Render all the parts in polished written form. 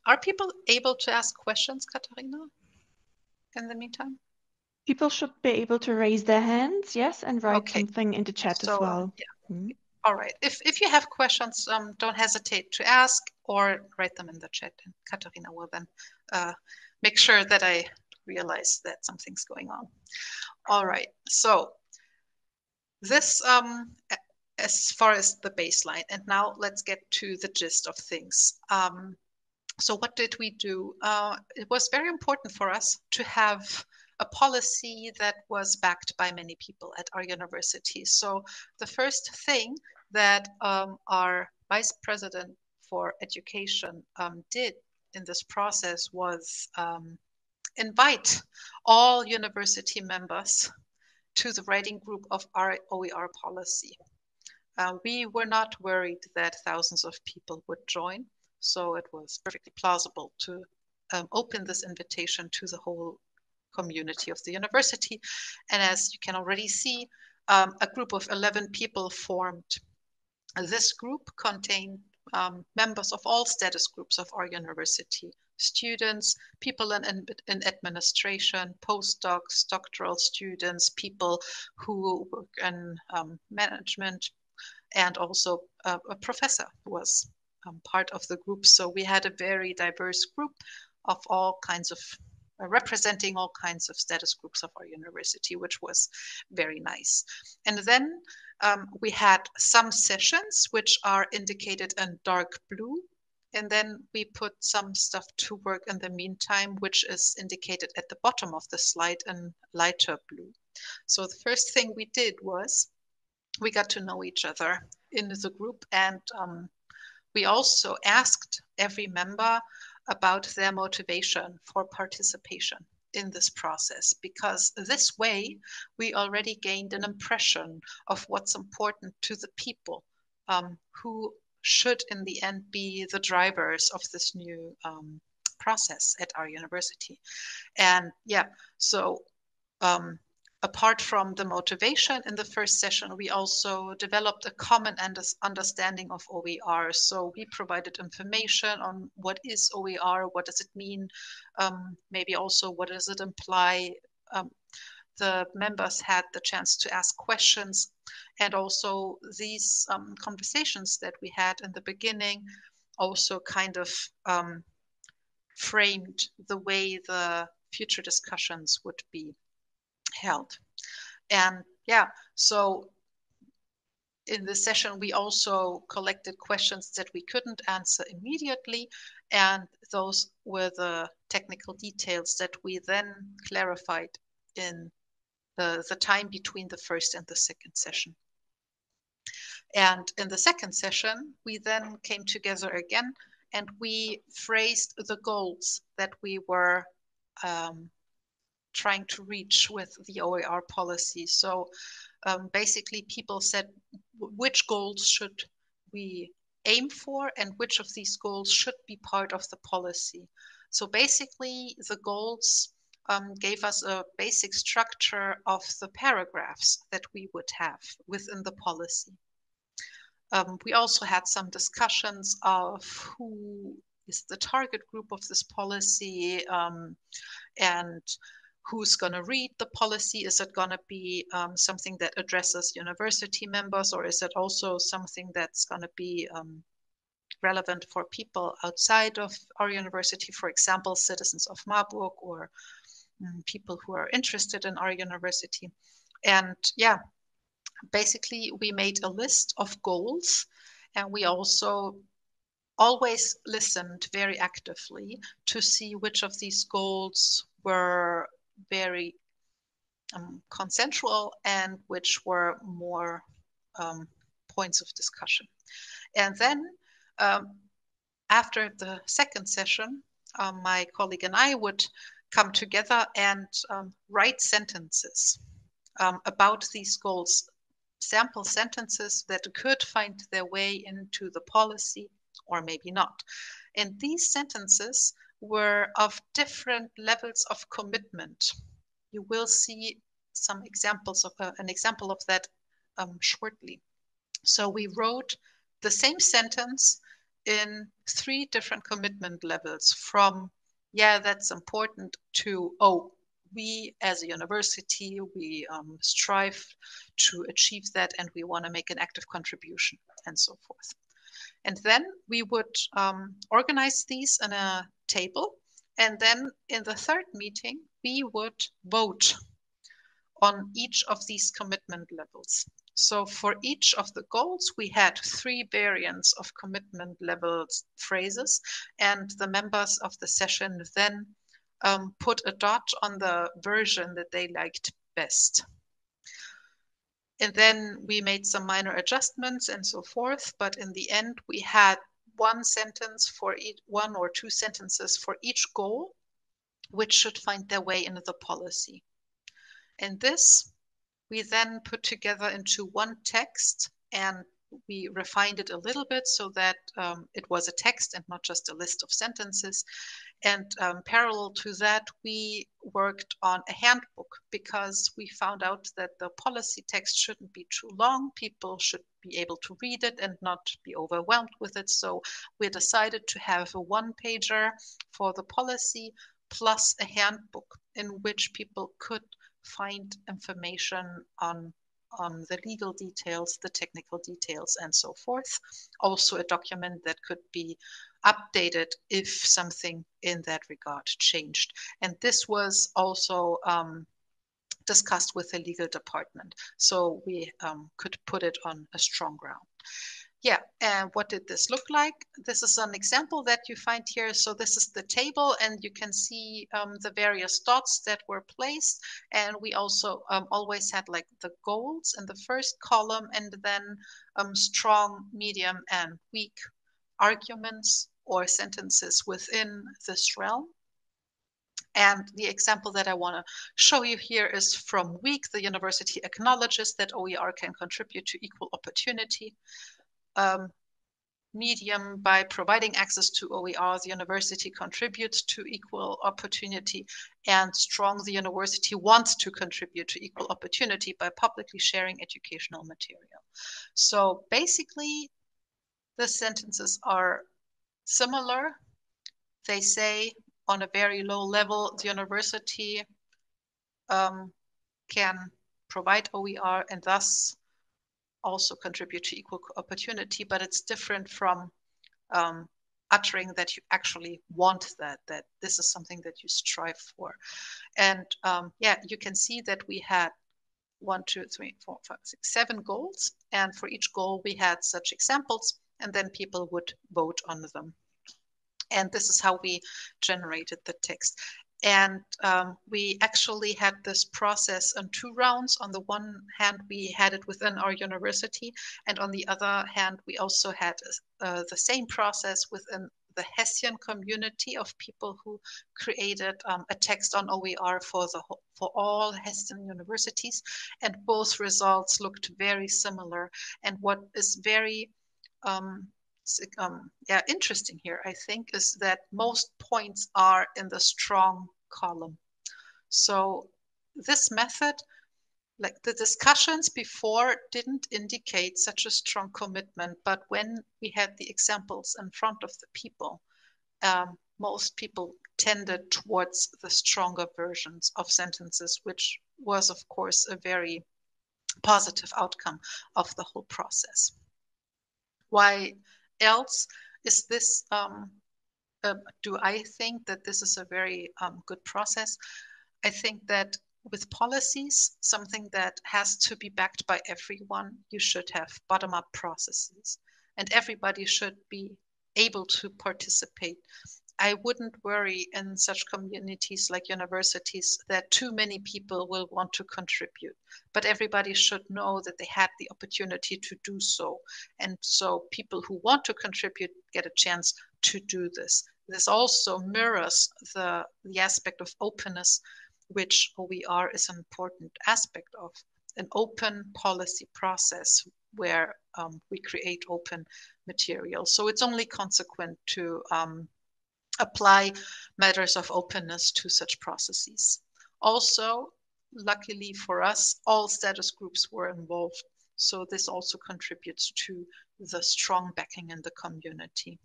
Are people able to ask questions, Katharina, in the meantime? People should be able to raise their hands, yes, and write Okay. something in the chat as So, well. yeah. All right. If you have questions, don't hesitate to ask or write them in the chat. And Katharina will then make sure that I realize that something's going on. All right. So this as far as the baseline. And now let's get to the gist of things. So what did we do? It was very important for us to have a policy that was backed by many people at our university. So the first thing that our vice president for education did in this process was invite all university members to the writing group of our OER policy. We were not worried that thousands of people would join, so it was perfectly plausible to open this invitation to the whole community of the university. And as you can already see, a group of 11 people formed. This group contained members of all status groups of our university: students, people in administration, postdocs, doctoral students, people who work in management, and also a professor who was part of the group. So we had a very diverse group of all kinds of representing all kinds of status groups of our university, which was very nice. And then we had some sessions which are indicated in dark blue. And then we put some stuff to work in the meantime, which is indicated at the bottom of the slide in lighter blue. So the first thing we did was we got to know each other in the group, and we also asked every member about their motivation for participation in this process, because this way we already gained an impression of what's important to the people who should in the end be the drivers of this new process at our university. And yeah, so apart from the motivation in the first session, we also developed a common understanding of OER. So we provided information on what is OER, what does it mean, maybe also what does it imply. The members had the chance to ask questions, and also these conversations that we had in the beginning also kind of framed the way the future discussions would be held. And yeah, so in this session, we also collected questions that we couldn't answer immediately. And those were the technical details that we then clarified in the time between the first and the second session. And in the second session, we then came together again and we phrased the goals that we were trying to reach with the OER policy. So basically people said which goals should we aim for and which of these goals should be part of the policy. So basically the goals gave us a basic structure of the paragraphs that we would have within the policy. We also had some discussions of who is the target group of this policy and who's going to read the policy. Is it going to be something that addresses university members, or is it also something that's going to be relevant for people outside of our university, for example, citizens of Marburg or people who are interested in our university? And yeah, basically we made a list of goals, and we also always listened very actively to see which of these goals were very consensual and which were more points of discussion. And then after the second session, my colleague and I would come together and write sentences about these goals, sample sentences that could find their way into the policy or maybe not. And these sentences were of different levels of commitment. You will see some examples of an example of that shortly. So we wrote the same sentence in 3 different commitment levels, from, yeah, that's important, to, oh, we as a university, we strive to achieve that and we want to make an active contribution, and so forth. And then we would organize these in a table. And then in the 3rd meeting, we would vote on each of these commitment levels. So for each of the goals, we had 3 variants of commitment levels phrases, and the members of the session then put a dot on the version that they liked best. And then we made some minor adjustments and so forth, but in the end, we had 1 sentence for each, 1 or 2 sentences for each goal, which should find their way into the policy. And this we then put together into one text, and we refined it a little bit so that it was a text and not just a list of sentences. And parallel to that, we worked on a handbook, because we found out that the policy text shouldn't be too long. People should be able to read it and not be overwhelmed with it. So we decided to have a 1-pager for the policy plus a handbook in which people could find information on the legal details, the technical details, and so forth. Also a document that could be updated if something in that regard changed. And this was also discussed with the legal department, so we could put it on a strong ground. Yeah, and what did this look like? This is an example that you find here. So this is the table, and you can see the various dots that were placed. And we also always had like the goals in the first column, and then strong, medium, and weak arguments or sentences within this realm. And the example that I want to show you here is from weak. The university acknowledges that OER can contribute to equal opportunity. Medium, by providing access to OER, the university contributes to equal opportunity. And strong, the university wants to contribute to equal opportunity by publicly sharing educational material. So basically, the sentences are similar. They say on a very low level, the university can provide OER and thus also contribute to equal opportunity, but it's different from uttering that you actually want that this is something that you strive for. And yeah, you can see that we had 1, 2, 3, 4, 5, 6, 7 goals. And for each goal, we had such examples, and then people would vote on them. And this is how we generated the text. And we actually had this process in 2 rounds. On the one hand, we had it within our university. And on the other hand, we also had the same process within the Hessian community of people who created a text on OER for all Hessian universities. And both results looked very similar. And what is very interesting here, I think, is that most points are in the strong column. So this method, like the discussions before, didn't indicate such a strong commitment, but when we had the examples in front of the people, most people tended towards the stronger versions of sentences, which was, of course, a very positive outcome of the whole process. Why else is this, do I think that this is a very good process? I think that with policies, something that has to be backed by everyone, you should have bottom-up processes, and everybody should be able to participate. I wouldn't worry in such communities like universities that too many people will want to contribute, but everybody should know that they had the opportunity to do so. And so people who want to contribute get a chance to do this. This also mirrors the aspect of openness, which OER is an important aspect of, an open policy process where we create open material. So it's only consequent to apply matters of openness to such processes. Also, luckily for us, all status groups were involved. So this also contributes to the strong backing in the community.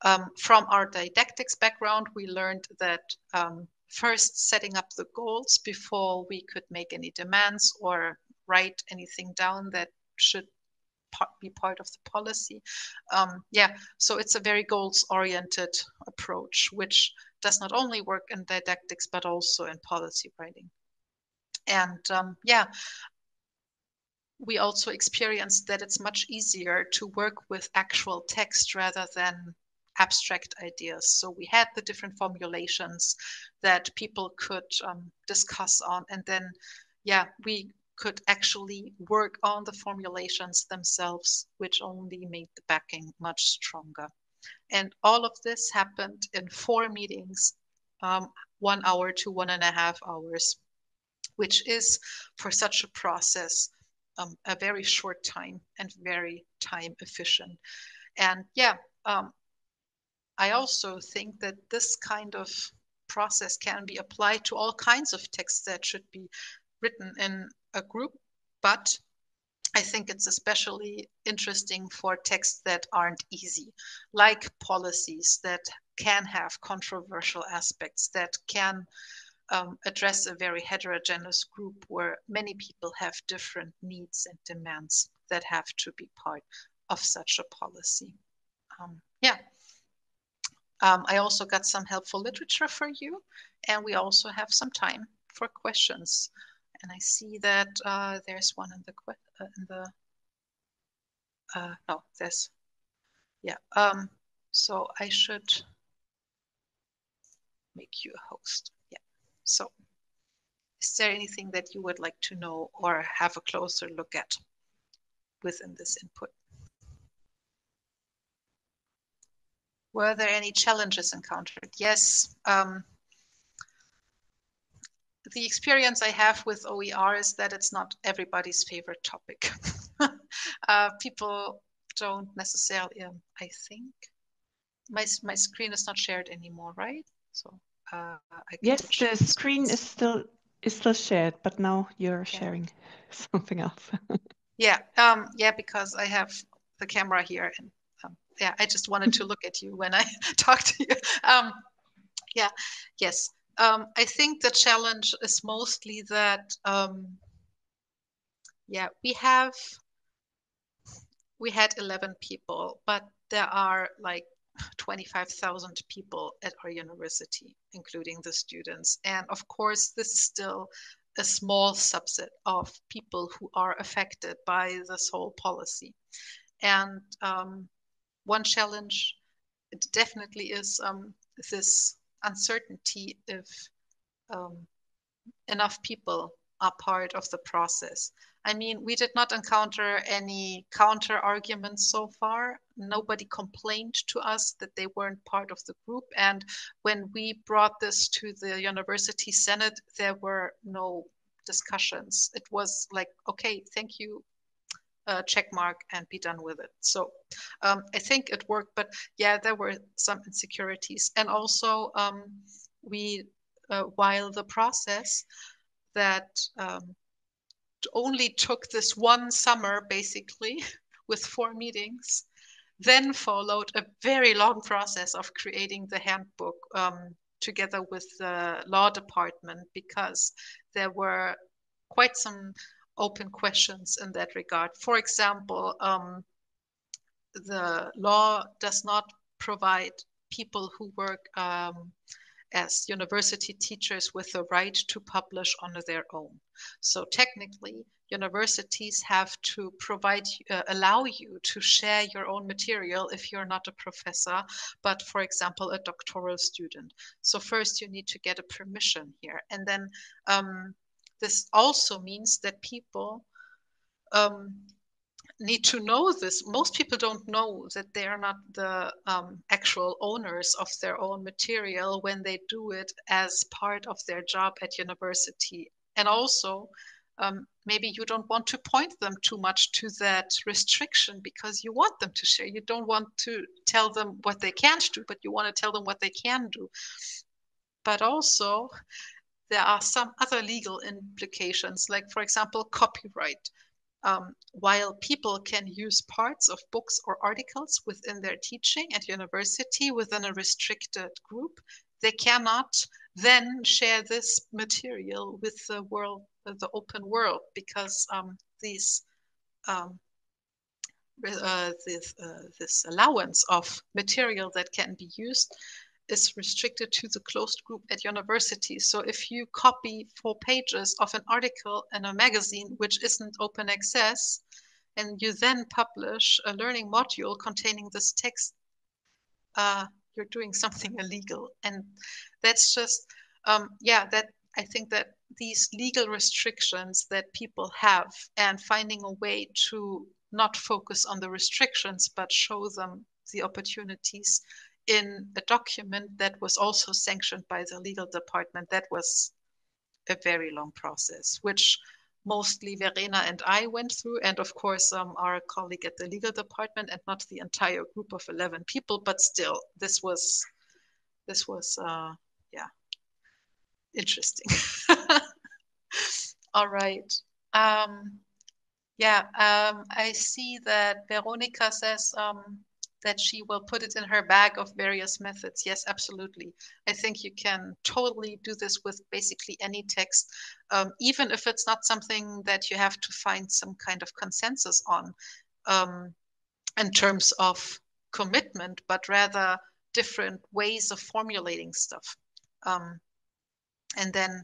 From our didactics background, we learned that first setting up the goals before we could make any demands or write anything down that should be part of the policy. Yeah, so it's a very goals-oriented approach, which does not only work in didactics, but also in policy writing. And yeah, we also experienced that it's much easier to work with actual text rather than abstract ideas. So we had the different formulations that people could discuss on, and then, yeah, we could actually work on the formulations themselves, which only made the backing much stronger. And all of this happened in 4 meetings, 1 hour to 1.5 hours, which is for such a process a very short time and very time efficient. And yeah, I also think that this kind of process can be applied to all kinds of texts that should be written in a group, but I think it's especially interesting for texts that aren't easy, like policies that can have controversial aspects, that can address a very heterogeneous group where many people have different needs and demands that have to be part of such a policy. Yeah. I also got some helpful literature for you, and we also have some time for questions. And I see that there's one in the no, there's, yeah. So I should make you a host. Yeah. So is there anything that you would like to know or have a closer look at within this input? Were there any challenges encountered? Yes. The experience I have with OER is that it's not everybody's favorite topic. People don't necessarily, I think, my screen is not shared anymore, right? So I Yes, the screen is still shared, but now you're sharing something else. Yeah, yeah, because I have the camera here, and yeah, I just wanted to look at you when I talk to you. Yeah, yes. I think the challenge is mostly that, yeah, we had 11 people, but there are like 25,000 people at our university, including the students. And of course, this is still a small subset of people who are affected by this whole policy. And one challenge, it definitely is this uncertainty if enough people are part of the process. I mean, we did not encounter any counter arguments so far. Nobody complained to us that they weren't part of the group. And when we brought this to the university senate, there were no discussions. It was like, okay, thank you, check mark, and be done with it. So I think it worked, but yeah, there were some insecurities. And also we, while the process that only took this one summer, basically, with 4 meetings, then followed a very long process of creating the handbook together with the law department, because there were quite some open questions in that regard. For example, the law does not provide people who work as university teachers with the right to publish on their own. So technically, universities have to provide, allow you to share your own material if you're not a professor, but for example, a doctoral student. So first you need to get a permission here. And then this also means that people need to know this. Most people don't know that they are not the actual owners of their own material when they do it as part of their job at university. And also, maybe you don't want to point them too much to that restriction because you want them to share. You don't want to tell them what they can't do, but you want to tell them what they can do. But also, there are some other legal implications, like, for example, copyright. while people can use parts of books or articles within their teaching at university within a restricted group, they cannot then share this material with the world, the open world, because this allowance of material that can be used is restricted to the closed group at university. So if you copy 4 pages of an article in a magazine which isn't open access, and you then publish a learning module containing this text, you're doing something illegal. And that's just, that I think that these legal restrictions that people have, and finding a way to not focus on the restrictions, but show them the opportunities in a document that was also sanctioned by the legal department, that was a very long process, which mostly Verena and I went through, and of course our colleague at the legal department, and not the entire group of 11 people, but still, this was interesting. All right. I see that Veronica says that she will put it in her bag of various methods. Yes, absolutely. I think you can totally do this with basically any text, even if it's not something that you have to find some kind of consensus on in terms of commitment, but rather different ways of formulating stuff. And then,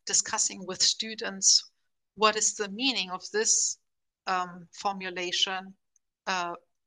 discussing with students what is the meaning of this formulation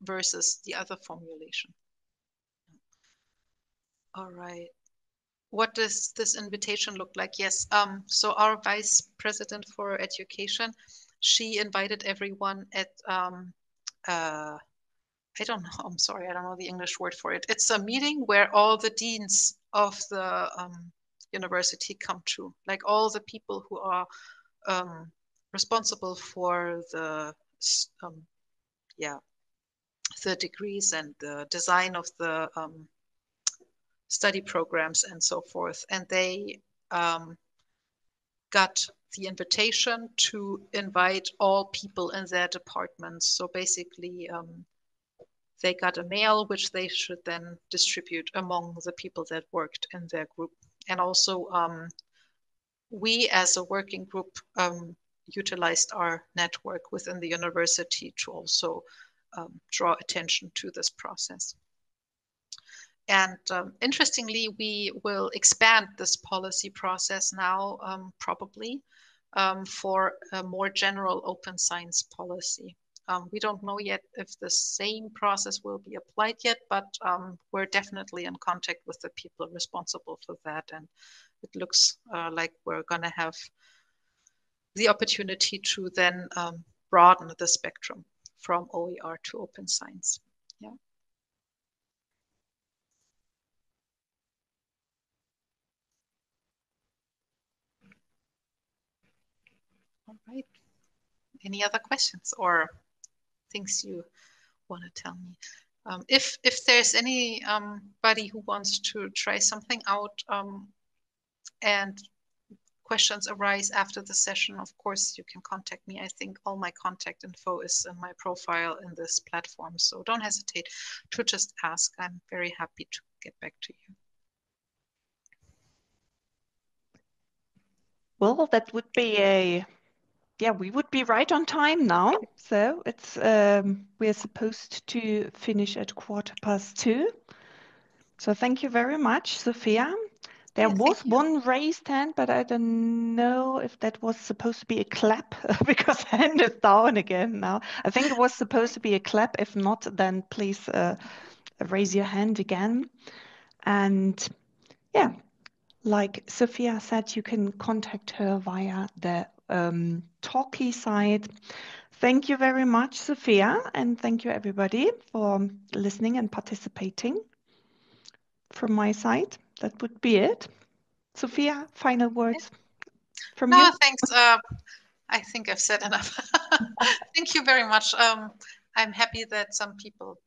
versus the other formulation. All right. What does this invitation look like? Yes. So our vice president for education, she invited everyone at, I don't know, I'm sorry, I don't know the English word for it. It's a meeting where all the deans of the university come to, like all the people who are responsible for the the degrees and the design of the study programs and so forth. And they got the invitation to invite all people in their departments. So basically, they got a mail which they should then distribute among the people that worked in their group. And also, we as a working group utilized our network within the university to also draw attention to this process. And interestingly, we will expand this policy process now, probably, for a more general open science policy. We don't know yet if the same process will be applied yet, but we're definitely in contact with the people responsible for that. And it looks like we're going to have the opportunity to then broaden the spectrum from OER to open science. Yeah. All right. Any other questions or things you want to tell me? If there's anybody who wants to try something out and questions arise after the session, of course, you can contact me. I think all my contact info is in my profile in this platform. So don't hesitate to just ask. I'm very happy to get back to you. Well, that would be we would be right on time now. So it's we're supposed to finish at 2:15. So thank you very much, Sophia. There was one raised hand, but I don't know if that was supposed to be a clap because hand is down again now. I think it was supposed to be a clap. If not, then please raise your hand again. And yeah, like Sophia said, you can contact her via the Talkie site. Thank you very much, Sophia, and thank you everybody for listening and participating. From my side, that would be it. Sophia, final words from you? No, thanks. I think I've said enough. Thank you very much. I'm happy that some people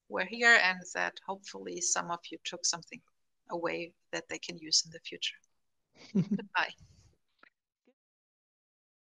were here and that hopefully some of you took something away that they can use in the future. Goodbye.